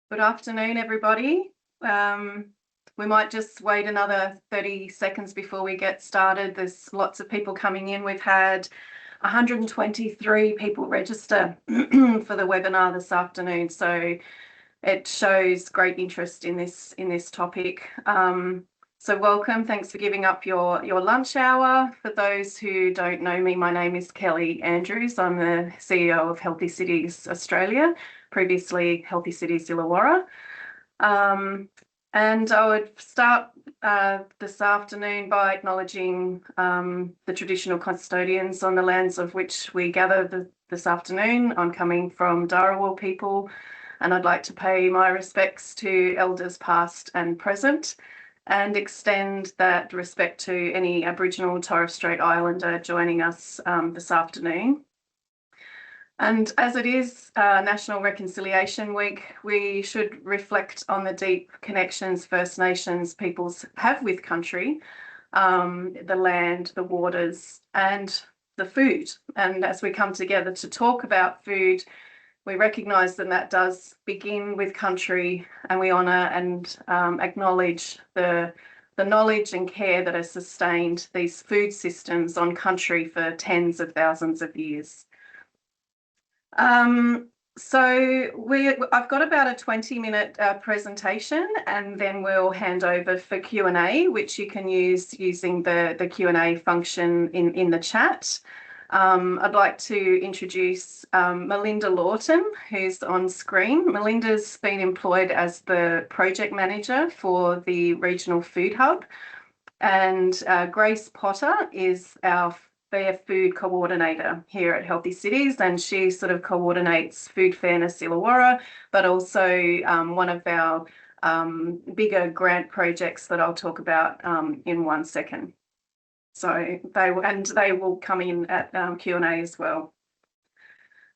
Good afternoon, everybody. We might just wait another 30 seconds before we get started. There's lots of people coming in. We've had 123 people register for the webinar this afternoon, so it shows great interest in this topic. So welcome. Thanks for giving up your lunch hour. For those who don't know me, my name is Kelly Andrews. I'm the CEO of Healthy Cities Australia, previously Healthy Cities Illawarra. And I would start this afternoon by acknowledging the traditional custodians on the lands of which we gather this afternoon. I'm coming from Dharawal people, and I'd like to pay my respects to elders past and present, and extend that respect to any Aboriginal and Torres Strait Islander joining us this afternoon. And as it is National Reconciliation Week, we should reflect on the deep connections First Nations peoples have with country, the land, the waters, and the food. And as we come together to talk about food, we recognise that does begin with country, and we honour and acknowledge the knowledge and care that has sustained these food systems on country for tens of thousands of years. I've got about a 20-minute presentation, and then we'll hand over for Q&A, which you can use using the Q&A function in the chat. I'd like to introduce Melinda Lawton, who's on screen. Melinda's been employed as the project manager for the Regional Food Hub, and Grace Potter is our Fair Food Coordinator here at Healthy Cities, and she sort of coordinates Food Fairness Illawarra, but also one of our bigger grant projects that I'll talk about in 1 second. So they will come in at Q&A as well.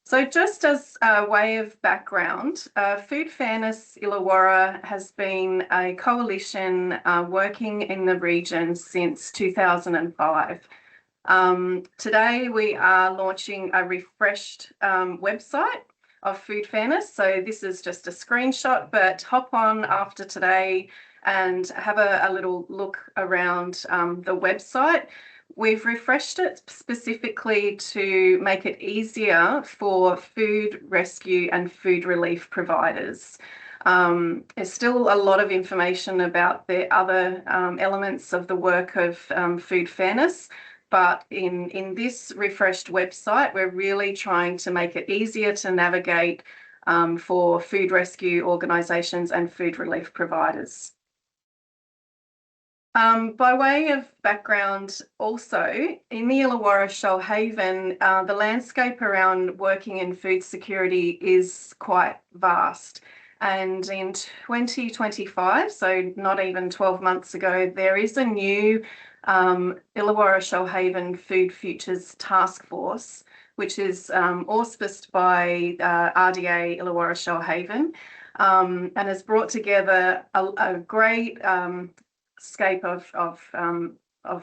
So just as a way of background, Food Fairness Illawarra has been a coalition working in the region since 2005. Today we are launching a refreshed website of Food Fairness. So this is just a screenshot, but hop on after today and have a little look around the website. We've refreshed it specifically to make it easier for food rescue and food relief providers. There's still a lot of information about the other elements of the work of food fairness, but in this refreshed website, we're really trying to make it easier to navigate for food rescue organisations and food relief providers. By way of background also, in the Illawarra Shoalhaven, the landscape around working in food security is quite vast. And in 2025, so not even 12 months ago, there is a new Illawarra Shoalhaven Food Futures Task Force, which is auspiced by RDA Illawarra Shoalhaven, and has brought together a great scape of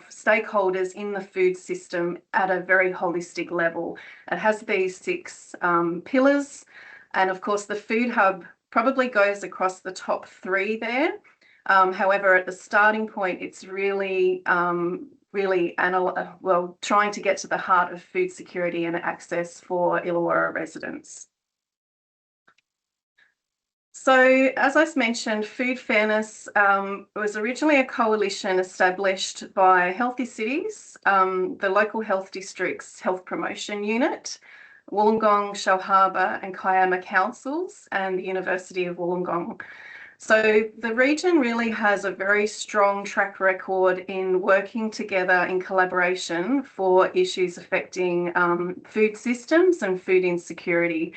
stakeholders in the food system at a very holistic level. It has these 6 pillars, and of course the Food Hub probably goes across the top 3 there. However, at the starting point, it's really trying to get to the heart of food security and access for Illawarra residents. So, as I mentioned, Food Fairness was originally a coalition established by Healthy Cities, the local health district's health promotion unit, Wollongong, Shellharbour and Kiama councils, and the University of Wollongong. So the region really has a very strong track record in working together in collaboration for issues affecting food systems and food insecurity.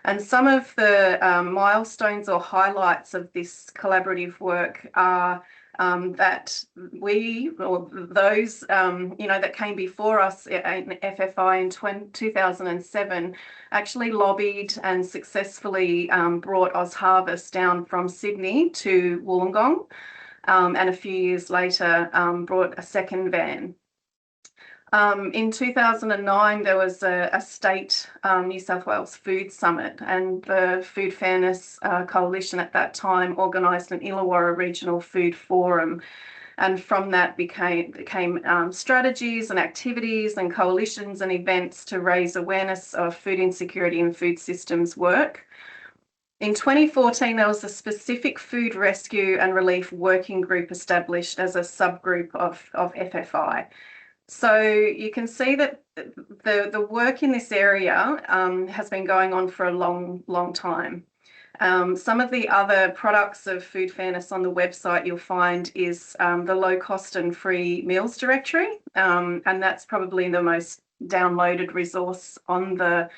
And some of the milestones or highlights of this collaborative work are that we, or those, that came before us in FFI in 2007, actually lobbied and successfully brought OzHarvest down from Sydney to Wollongong, and a few years later brought a second van. In 2009, there was a state New South Wales Food Summit, and the Food Fairness Coalition at that time organised an Illawarra Regional Food Forum. And from that came strategies and activities and coalitions and events to raise awareness of food insecurity and food systems work. In 2014, there was a specific food rescue and relief working group established as a subgroup of FFI. So you can see that the work in this area has been going on for a long time. Some of the other products of food fairness on the website you'll find is the low cost and free meals directory, and that's probably the most downloaded resource on the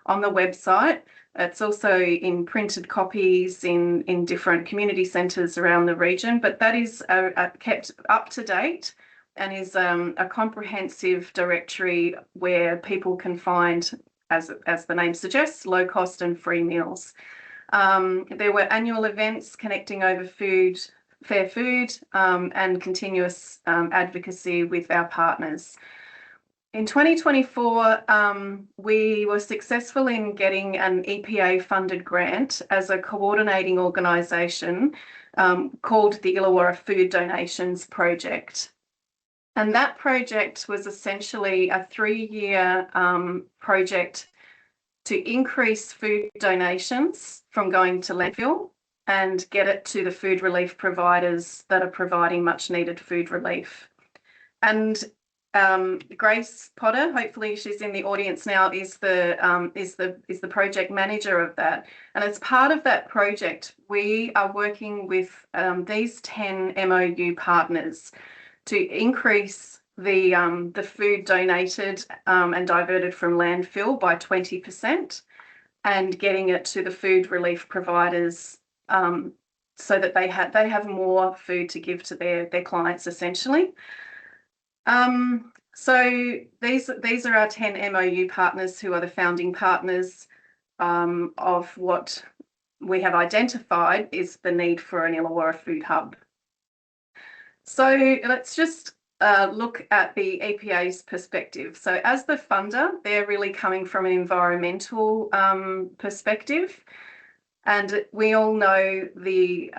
website. It's also in printed copies in different community centres around the region, but that is kept up to date and is a comprehensive directory where people can find, as the name suggests, low cost and free meals. There were annual events connecting over food, fair food, and continuous advocacy with our partners. In 2024, we were successful in getting an EPA-funded grant as a coordinating organisation called the Illawarra Food Donations Project. And that project was essentially a 3-year project to increase food donations from going to landfill and get it to the food relief providers that are providing much needed food relief. And Grace Potter, hopefully she's in the audience now, is the project manager of that. And as part of that project, we are working with these 10 MOU partners to increase the food donated and diverted from landfill by 20% and getting it to the food relief providers so that they have more food to give to their clients essentially. So these are our 10 MOU partners who are the founding partners of what we have identified is the need for an Illawarra Food Hub. So let's just look at the EPA's perspective. So as the funder, they're really coming from an environmental perspective. And we all know the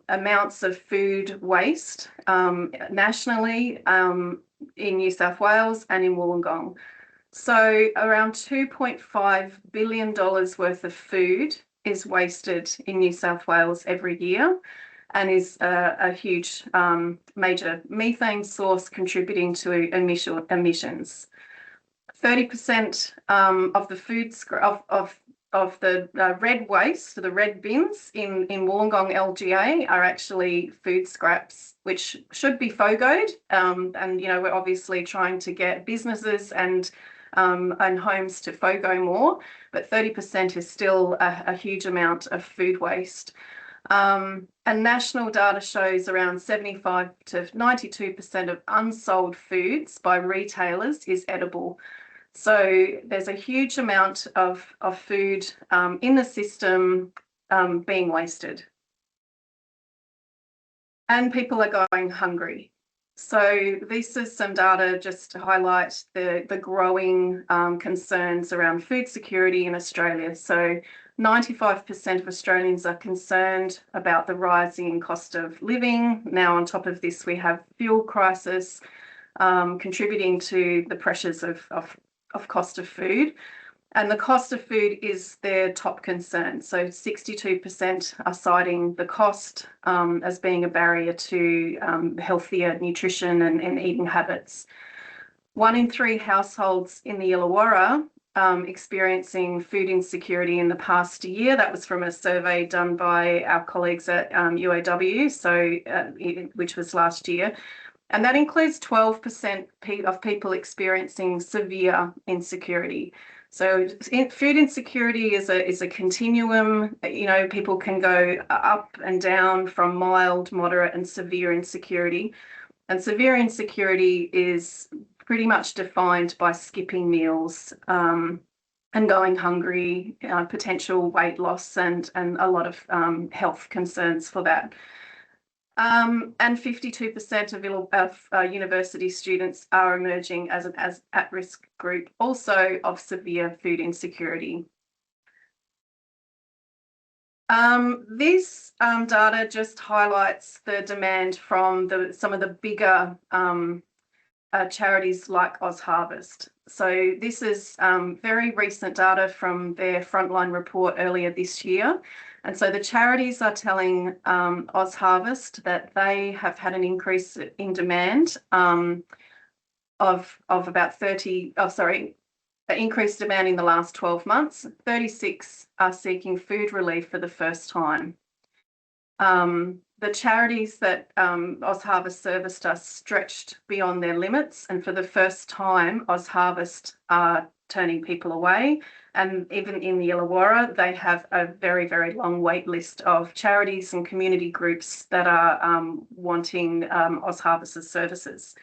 amounts of food waste nationally in New South Wales and in Wollongong. So around $2.5 billion worth of food is wasted in New South Wales every year, and is a huge major methane source contributing to emissions. 30% of the food of the red waste, the red bins in Wollongong LGA are actually food scraps, which should be FOGO'd. And you know, we're obviously trying to get businesses and homes to FOGO more, but 30% is still a huge amount of food waste. And national data shows around 75 to 92% of unsold foods by retailers is edible. So there's a huge amount of food in the system being wasted. And people are going hungry. So this is some data just to highlight the growing concerns around food security in Australia. So 95% of Australians are concerned about the rising cost of living. Now, on top of this, we have fuel crisis contributing to the pressures of cost of food. And the cost of food is their top concern. So 62% are citing the cost as being a barrier to healthier nutrition and eating habits. 1 in 3 households in the Illawarra experiencing food insecurity in the past year. That was from a survey done by our colleagues at UAW, which was last year. And that includes 12% of people experiencing severe insecurity. So food insecurity is a continuum. You know, people can go up and down from mild, moderate, and severe insecurity. And severe insecurity is pretty much defined by skipping meals and going hungry, potential weight loss, and a lot of health concerns for that. And 52% of university students are emerging as an at-risk group, also of severe food insecurity. This data just highlights the demand from some of the bigger charities like OzHarvest. So this is very recent data from their frontline report earlier this year. And so the charities are telling OzHarvest that they have had an increase in demand of about increased demand in the last 12 months. 36 are seeking food relief for the first time. The charities that OzHarvest serviced are stretched beyond their limits, and for the first time, OzHarvest are turning people away. And even in the Illawarra, they have a very, very long wait list of charities and community groups that are wanting OzHarvest's services.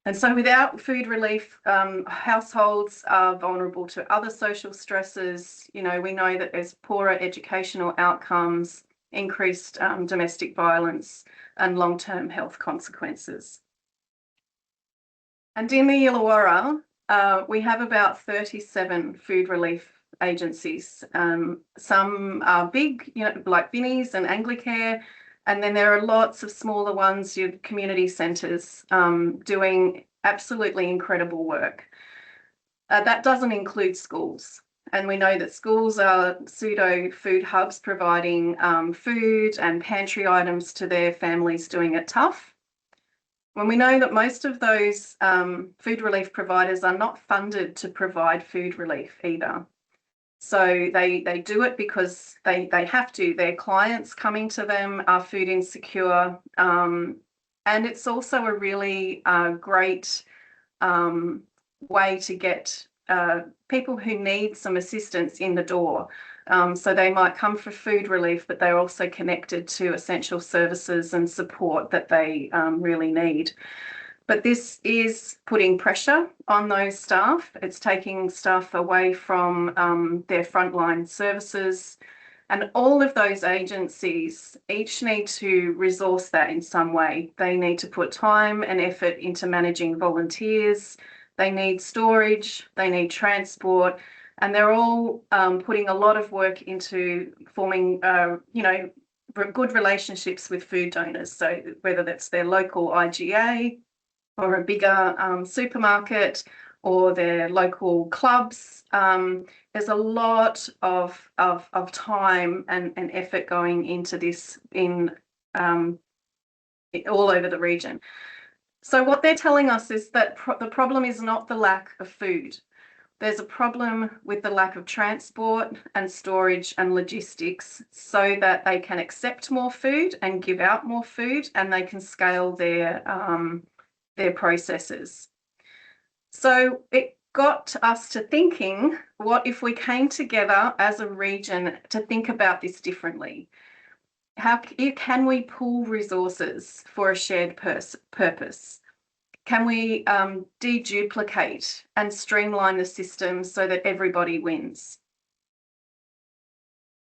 And so without food relief, households are vulnerable to other social stresses. You know, we know that there's poorer educational outcomes, increased domestic violence, and long-term health consequences. And in the Illawarra, we have about 37 food relief agencies. Some are big, you know, like Vinnie's and Anglicare, and then there are lots of smaller ones, your community centres, doing absolutely incredible work. That doesn't include schools. And we know that schools are pseudo food hubs, providing food and pantry items to their families, doing it tough. When we know that most of those food relief providers are not funded to provide food relief either. So they do it because they have to. Their clients coming to them are food insecure. And it's also a really great way to get people who need some assistance in the door. So they might come for food relief, but they're also connected to essential services and support that they really need. But this is putting pressure on those staff. It's taking staff away from their frontline services. And all of those agencies each need to resource that in some way. They need to put time and effort into managing volunteers. They need storage, they need transport, and they're all putting a lot of work into forming, you know, good relationships with food donors. So whether that's their local IGA or a bigger supermarket or their local clubs, there's a lot of time and effort going into this in all over the region. So what they're telling us is that the problem is not the lack of food. There's a problem with the lack of transport and storage and logistics so that they can accept more food and give out more food, and they can scale their processes. So it got us to thinking, what if we came together as a region to think about this differently? How can we pool resources for a shared purpose? Can we deduplicate and streamline the system so that everybody wins?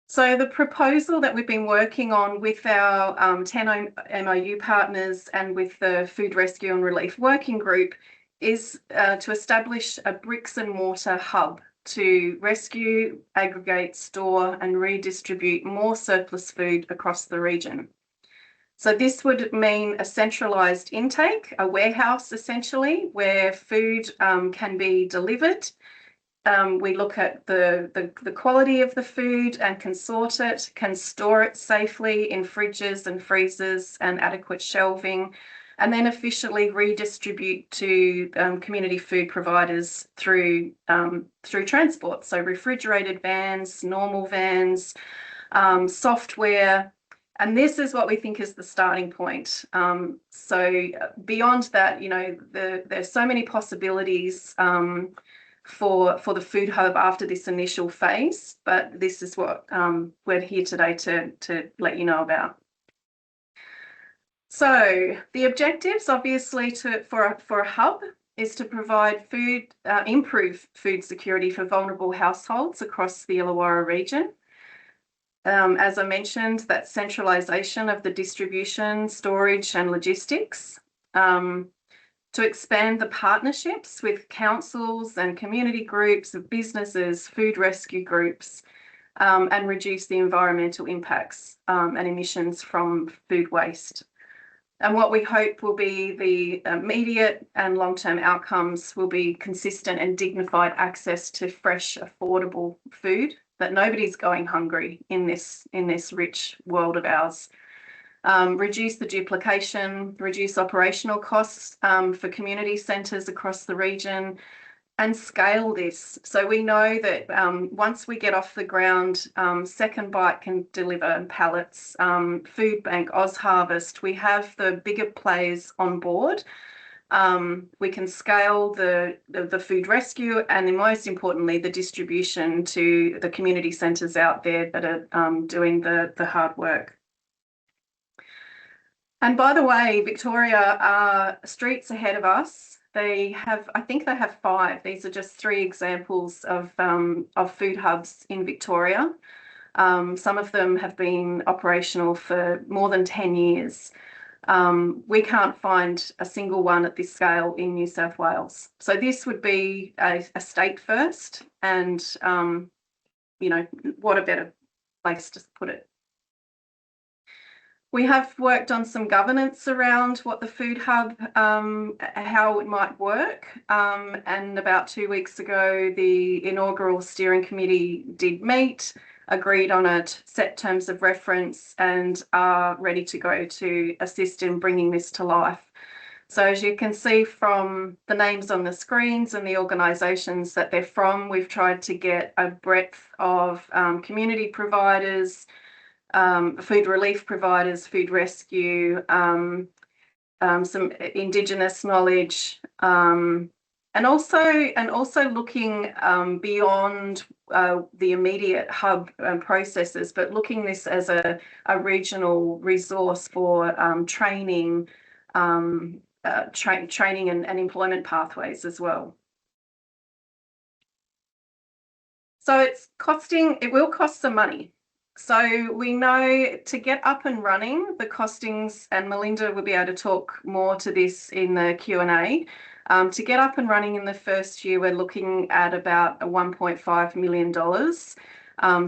So the proposal that we've been working on with our 10 MOU partners and with the Food Rescue and Relief Working Group is to establish a bricks and mortar hub to rescue, aggregate, store and redistribute more surplus food across the region. So this would mean a centralised intake, a warehouse essentially, where food can be delivered. We look at the quality of the food and can sort it, can store it safely in fridges and freezers and adequate shelving, and then efficiently redistribute to community food providers through transport. So refrigerated vans, normal vans, software. And this is what we think is the starting point. So beyond that, you know, there's so many possibilities for the food hub after this initial phase, but this is what we're here today to let you know about. So the objectives, obviously, for a hub is to provide food, improve food security for vulnerable households across the Illawarra region. As I mentioned, that centralisation of the distribution, storage and logistics, to expand the partnerships with councils and community groups of businesses, food rescue groups, and reduce the environmental impacts and emissions from food waste. And what we hope will be the immediate and long-term outcomes will be consistent and dignified access to fresh, affordable food, that nobody's going hungry in this rich world of ours. Reduce the duplication, reduce operational costs for community centres across the region, and scale this. So we know that once we get off the ground, Second Bite can deliver pallets, Food Bank, Oz Harvest, we have the bigger players on board. We can scale the food rescue and then most importantly, the distribution to the community centres out there that are doing the hard work. And by the way, Victoria are streets ahead of us. They have, I think they have 5. These are just 3 examples of food hubs in Victoria. Some of them have been operational for more than 10 years. We can't find a single one at this scale in New South Wales. So this would be a state first, and you know, what a better place to put it. We have worked on some governance around what the food hub, how it might work. And about 2 weeks ago, the inaugural steering committee did meet, agreed on it, set terms of reference, and are ready to go to assist in bringing this to life. So as you can see from the names on the screens and the organisations that they're from, we've tried to get a breadth of community providers, food relief providers, food rescue, some Indigenous knowledge, and also looking beyond the immediate hub processes, but looking this as a regional resource for training, training and employment pathways as well. So it will cost some money. So we know to get up and running, the costings, and Melinda will be able to talk more to this in the Q&A. To get up and running in the first year, we're looking at about $1.5 million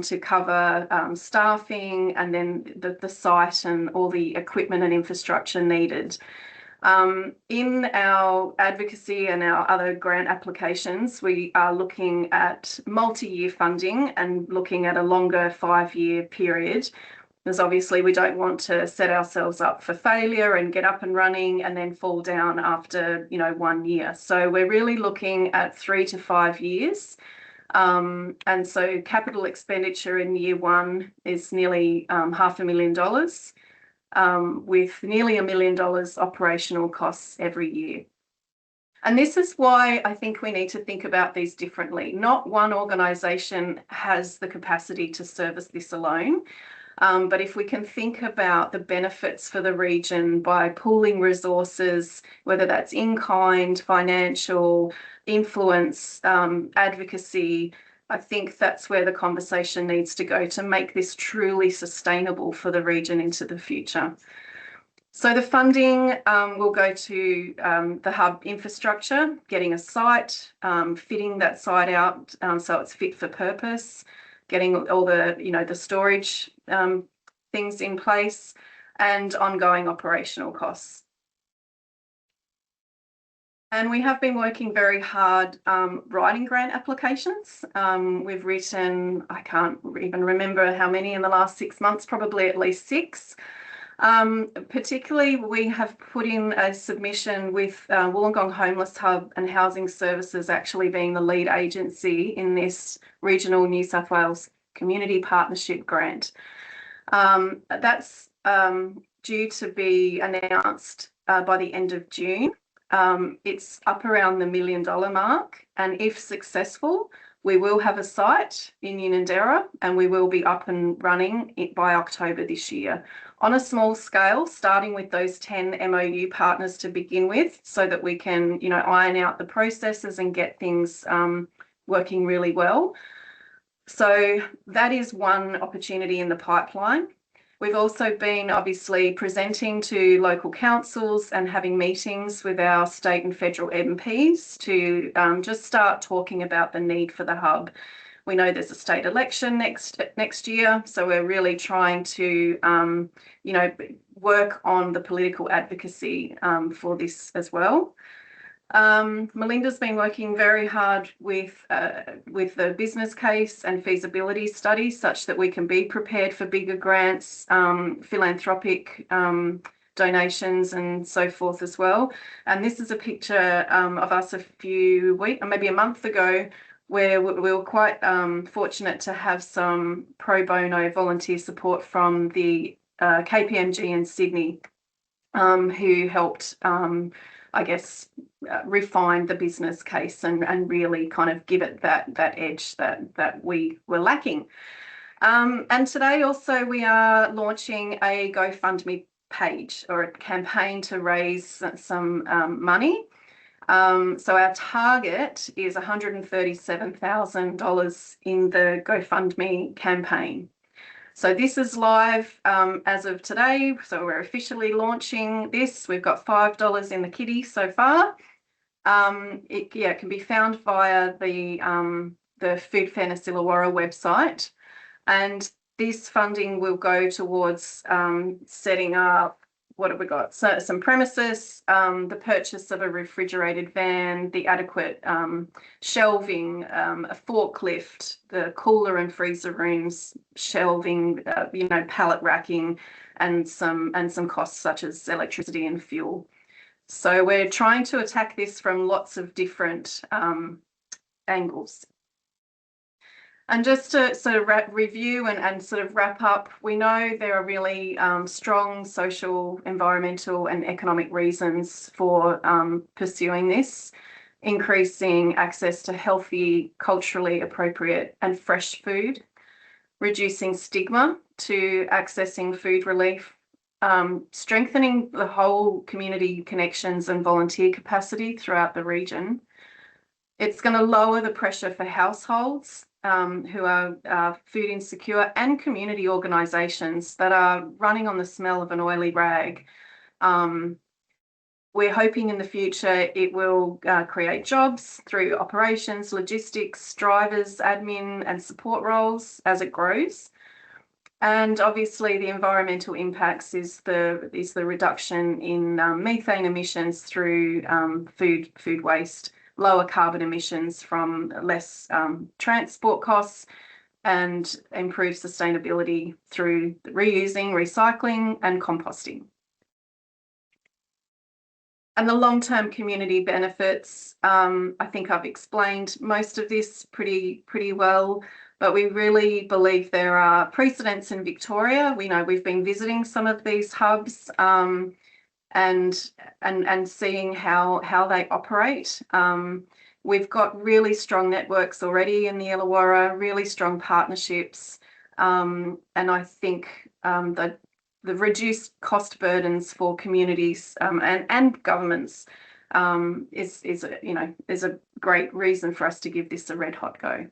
to cover staffing and then the site and all the equipment and infrastructure needed. In our advocacy and our other grant applications, we are looking at multi-year funding and looking at a longer 5-year period, because obviously we don't want to set ourselves up for failure and get up and running and then fall down after 1 year. So we're really looking at 3 to 5 years. And so capital expenditure in year 1 is nearly $500,000. With nearly $1 million operational costs every year. And this is why I think we need to think about these differently. Not one organisation has the capacity to service this alone, but if we can think about the benefits for the region by pooling resources, whether that's in-kind, financial, influence, advocacy, I think that's where the conversation needs to go to make this truly sustainable for the region into the future. So the funding will go to the hub infrastructure, getting a site, fitting that site out so it's fit for purpose, getting all the, the storage things in place, and ongoing operational costs. And we have been working very hard writing grant applications. We've written, I can't even remember how many in the last 6 months, probably at least 6. Particularly, we have put in a submission with Wollongong Homeless Hub and Housing Services actually being the lead agency in this regional New South Wales Community Partnership Grant. That's due to be announced by the end of June. It's up around the $1 million mark, and if successful, we will have a site in Unanderra and we will be up and running by October this year on a small scale, starting with those 10 MOU partners to begin with, so that we can, iron out the processes and get things working really well. So that is one opportunity in the pipeline. We've also been obviously presenting to local councils and having meetings with our state and federal MPs to just start talking about the need for the hub. We know there's a state election next year, so we're really trying to, work on the political advocacy for this as well. Melinda's been working very hard with the business case and feasibility study such that we can be prepared for bigger grants, philanthropic donations and so forth as well. And this is a picture of us a few weeks, maybe a month ago, where we were quite fortunate to have some pro bono volunteer support from the KPMG in Sydney, who helped, refine the business case and really kind of give it that edge that we were lacking. And today also we are launching a GoFundMe page or a campaign to raise some money. So our target is $137,000 in the GoFundMe campaign. So this is live as of today. So we're officially launching this. We've got $5 in the kitty so far. It can be found via the Food Fairness Illawarra website. And this funding will go towards setting up, what have we got? So some premises, the purchase of a refrigerated van, the adequate shelving, a forklift, the cooler and freezer rooms, shelving, pallet racking, and some costs such as electricity and fuel. So we're trying to attack this from lots of different angles. And just to sort of review and sort of wrap up, we know there are really strong social, environmental and economic reasons for pursuing this, increasing access to healthy, culturally appropriate and fresh food, reducing stigma to accessing food relief, strengthening the whole community connections and volunteer capacity throughout the region. It's going to lower the pressure for households who are food insecure and community organisations that are running on the smell of an oily rag. We're hoping in the future it will create jobs through operations, logistics, drivers, admin and support roles as it grows. And obviously the environmental impacts is the reduction in methane emissions through food waste, lower carbon emissions from less transport costs, and improved sustainability through reusing, recycling and composting. And the long-term community benefits, I think I've explained most of this pretty well, but we really believe there are precedents in Victoria. We know we've been visiting some of these hubs and seeing how they operate. We've got really strong networks already in the Illawarra, really strong partnerships, and I think that the reduced cost burdens for communities and governments is a great reason for us to give this a red hot go.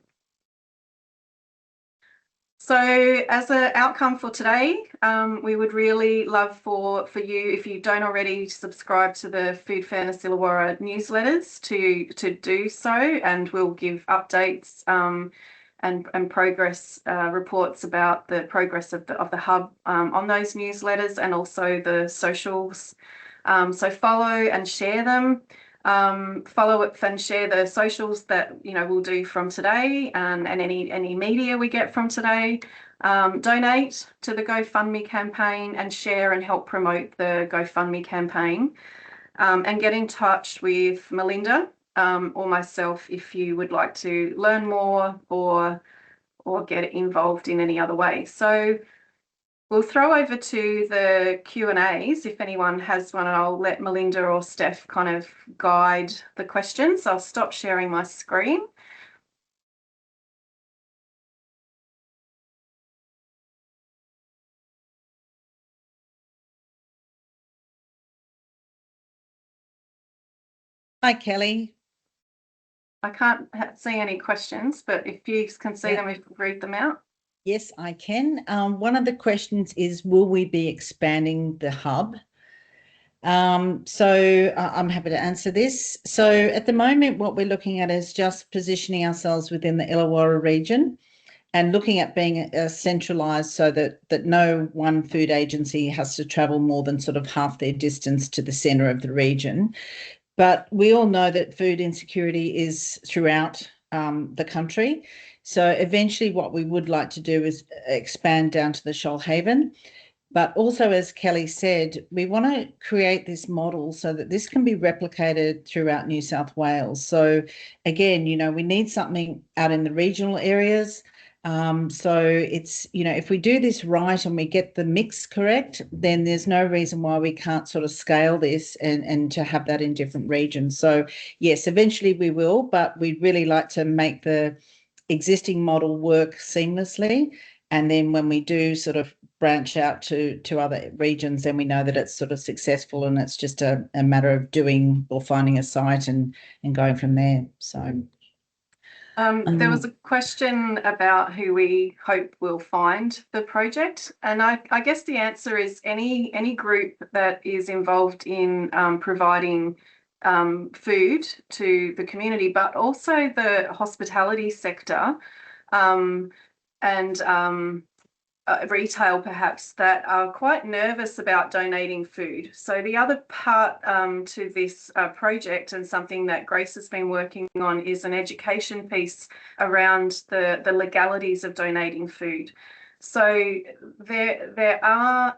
So as an outcome for today, we would really love for you, if you don't already subscribe to the Food Fairness Illawarra newsletters, to do so, and we'll give updates and progress reports about the progress of the hub on those newsletters and also the socials. So follow and share them. Follow it and share the socials that we'll do from today and any media we get from today. Donate to the GoFundMe campaign and share and help promote the GoFundMe campaign, and get in touch with Melinda or myself if you would like to learn more or get involved in any other way. So we'll throw over to the Q&As if anyone has one, and I'll let Melinda or Steph kind of guide the questions. I'll stop sharing my screen. Hi, Kelly. I can't see any questions, but if you can see them, if you read them out. Yes, I can. One of the questions is, will we be expanding the hub? So I'm happy to answer this. So at the moment, what we're looking at is just positioning ourselves within the Illawarra region and looking at being centralised so that no one food agency has to travel more than sort of half their distance to the centre of the region. But we all know that food insecurity is throughout the country. So eventually what we would like to do is expand down to the Shoalhaven. But also, as Kelly said, we want to create this model so that this can be replicated throughout New South Wales. So again, we need something out in the regional areas. So it's, if we do this right and we get the mix correct, then there's no reason why we can't sort of scale this and to have that in different regions. So yes, eventually we will, but we'd really like to make the existing model work seamlessly. And then when we do sort of branch out to other regions, then we know that it's sort of successful and it's just a matter of doing or finding a site and going from there. So there was a question about who we hope will find the project, and I guess the answer is any group that is involved in providing food to the community, but also the hospitality sector and retail perhaps, that are quite nervous about donating food. So the other part to this project, and something that Grace has been working on, is an education piece around the legalities of donating food. So there are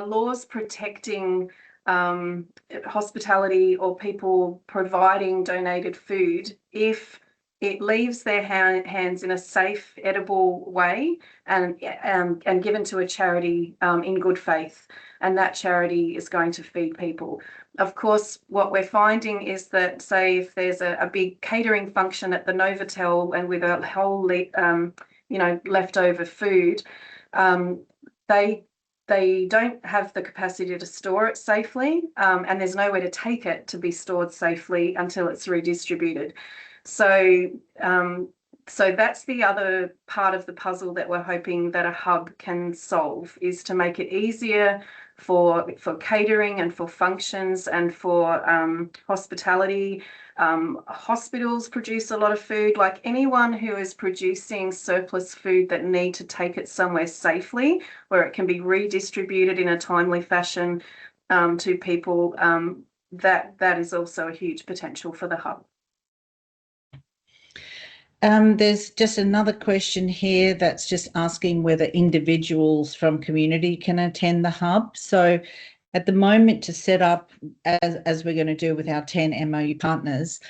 laws protecting hospitality or people providing donated food if it leaves their hands in a safe, edible way and given to a charity in good faith, and that charity is going to feed people. Of course, what we're finding is that, say, if there's a big catering function at the Novotel and with a whole, leftover food, they don't have the capacity to store it safely, and there's nowhere to take it to be stored safely until it's redistributed. So that's the other part of the puzzle that we're hoping that a hub can solve, is to make it easier for catering and for functions and for hospitality. Hospitals produce a lot of food. Like, anyone who is producing surplus food that need to take it somewhere safely where it can be redistributed in a timely fashion to people, that is also a huge potential for the hub. There's just another question here that's just asking whether individuals from community can attend the hub. So at the moment, to set up, as we're going to do with our 10 MOU partners,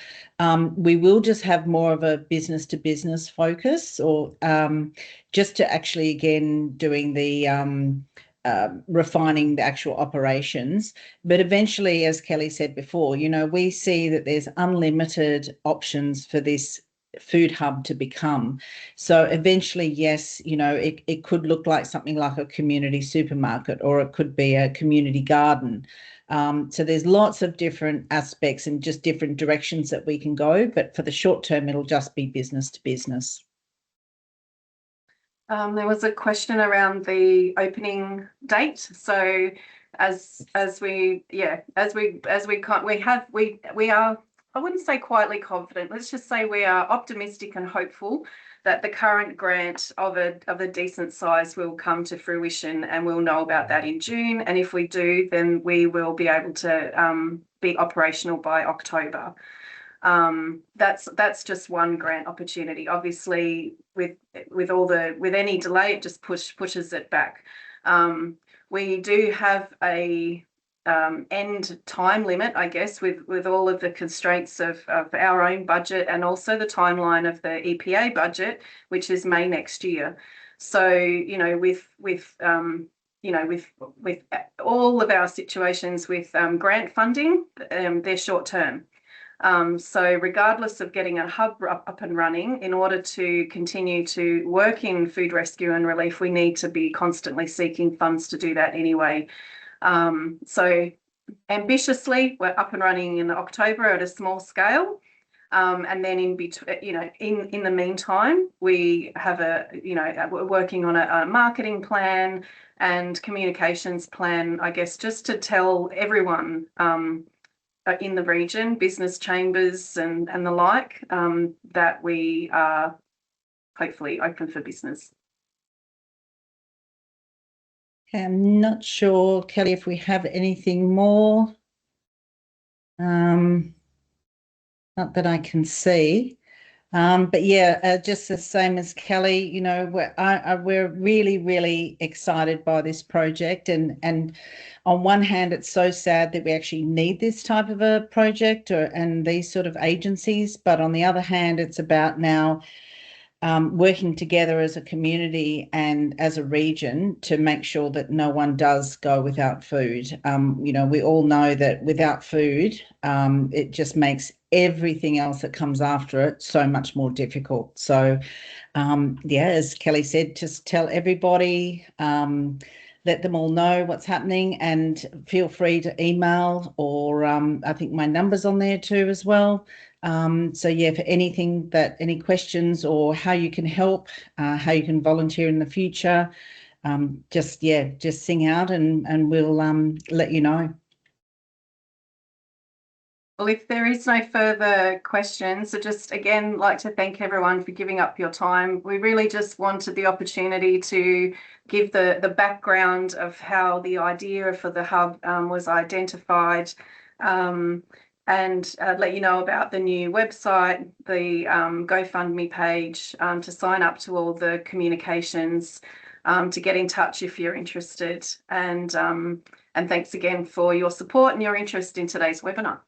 we will just have more of a business to business focus, or just to actually, again, doing the refining the actual operations. But eventually, as Kelly said before, we see that there's unlimited options for this food hub to become. So eventually, yes, it could look like something like a community supermarket, or it could be a community garden. So there's lots of different aspects and just different directions that we can go. But for the short term, it'll just be business to business. There was a question around the opening date. So we are, I wouldn't say quietly confident, let's just say we are optimistic and hopeful that the current grant of a decent size will come to fruition, and we'll know about that in June. And if we do, then we will be able to be operational by October. That's just one grant opportunity. Obviously, with any delay, it just pushes it back. We do have a end time limit, I guess, with all of the constraints of our own budget, and also the timeline of the EPA budget, which is May next year. So with all of our situations with grant funding, they're short term. So regardless of getting a hub up and running, in order to continue to work in food rescue and relief, we need to be constantly seeking funds to do that anyway. So ambitiously. We're up and running in October at a small scale. And then in between, in the meantime, we have we're working on a marketing plan and communications plan, I guess, just to tell everyone in the region, business chambers and the like, that we are hopefully open for business. I'm not sure, Kelly, if we have anything more. Not that I can see. But yeah, just the same as Kelly, we're really, really excited by this project. And on one hand, it's so sad that we actually need this type of a project and these sort of agencies. But on the other hand, it's about now working together as a community and as a region to make sure that no one does go without food. We all know that without food, it just makes everything else that comes after it so much more difficult. So, as Kelly said, just tell everybody, let them all know what's happening, and feel free to email, or I think my number's on there too as well. For anything any questions or how you can help, how you can volunteer in the future, just sing out and we'll let you know. Well, if there is no further questions, I just again like to thank everyone for giving up your time. We really just wanted the opportunity to give the background of how the idea for the hub was identified, and let you know about the new website, the GoFundMe page, to sign up to all the communications, to get in touch if you're interested. And thanks again for your support and your interest in today's webinar.